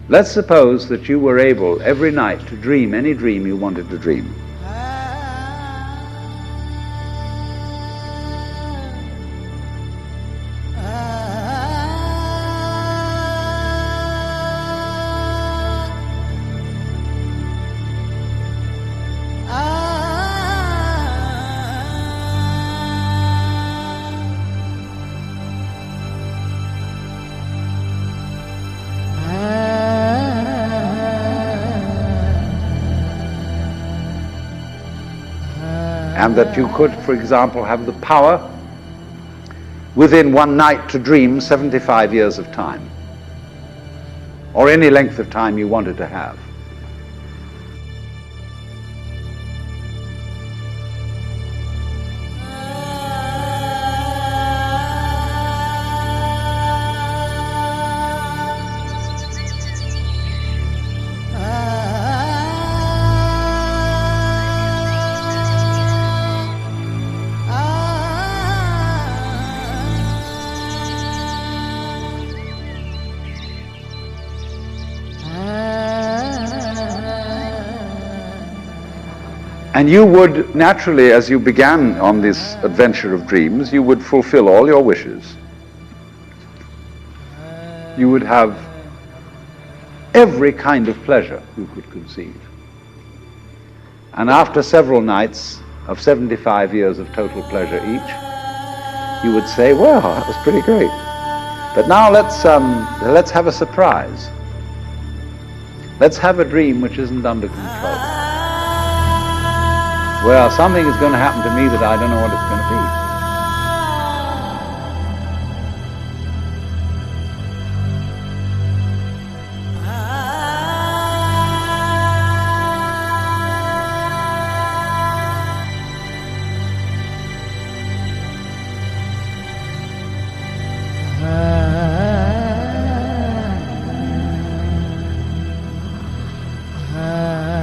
Let's suppose that you were able every night to dream any dream you wanted to dream. And that you could, for example, have the power within one night to dream 75 years of time, or any length of time you wanted to have. And you would naturally, as you began on this adventure of dreams, you would fulfill all your wishes. You would have every kind of pleasure you could conceive. And after several nights of 75 years of total pleasure each, you would say, well, that was pretty great. But now let's have a surprise. Let's have a dream which isn't under control. Well, something is going to happen to me that I don't know what it's going to be.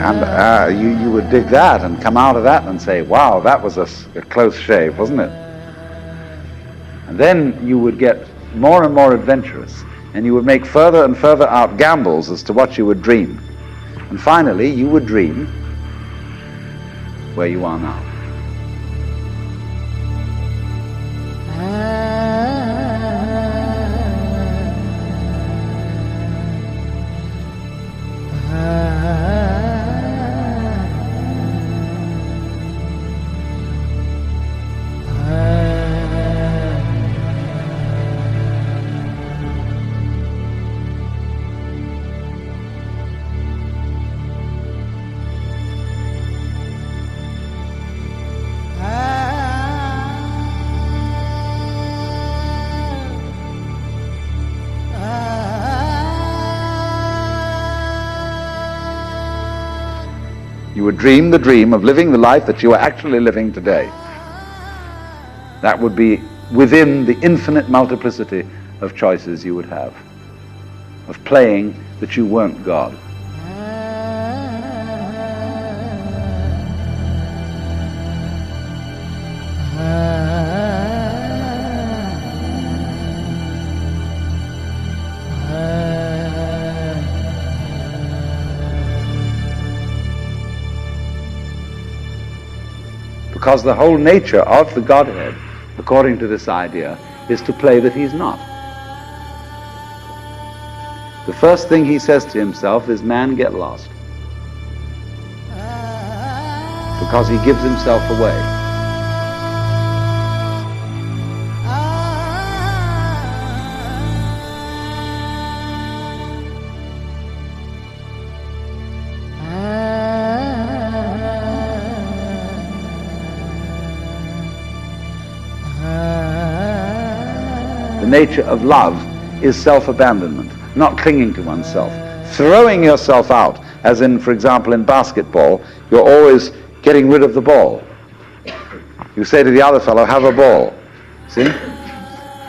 And you would dig that and come out of that and say, wow, that was a close shave, wasn't it? And then you would get more and more adventurous, and you would make further and further out gambles as to what you would dream. And finally, you would dream where you are now. You would dream the dream of living the life that you are actually living today. That would be within the infinite multiplicity of choices you would have, of playing that you weren't God. Because the whole nature of the Godhead, according to this idea, is to play that he's not. The first thing he says to himself is, man, get lost. Because he gives himself away. The nature of love is self-abandonment, not clinging to oneself. Throwing yourself out, as in, for example, in basketball, you're always getting rid of the ball. You say to the other fellow, have a ball. See?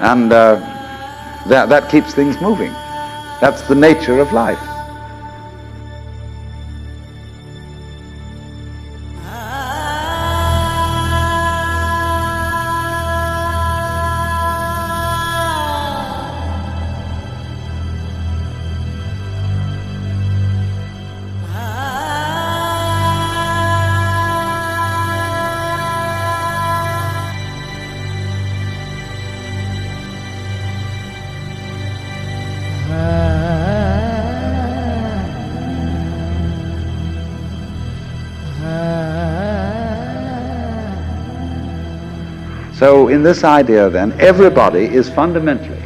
And that keeps things moving. That's the nature of life. So in this idea then, everybody is fundamentally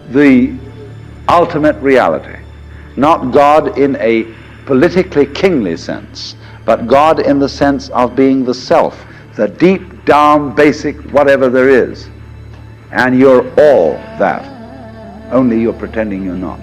the ultimate reality, not God in a politically kingly sense, but God in the sense of being the self, the deep down basic whatever there is. And you're all that, only you're pretending you're not.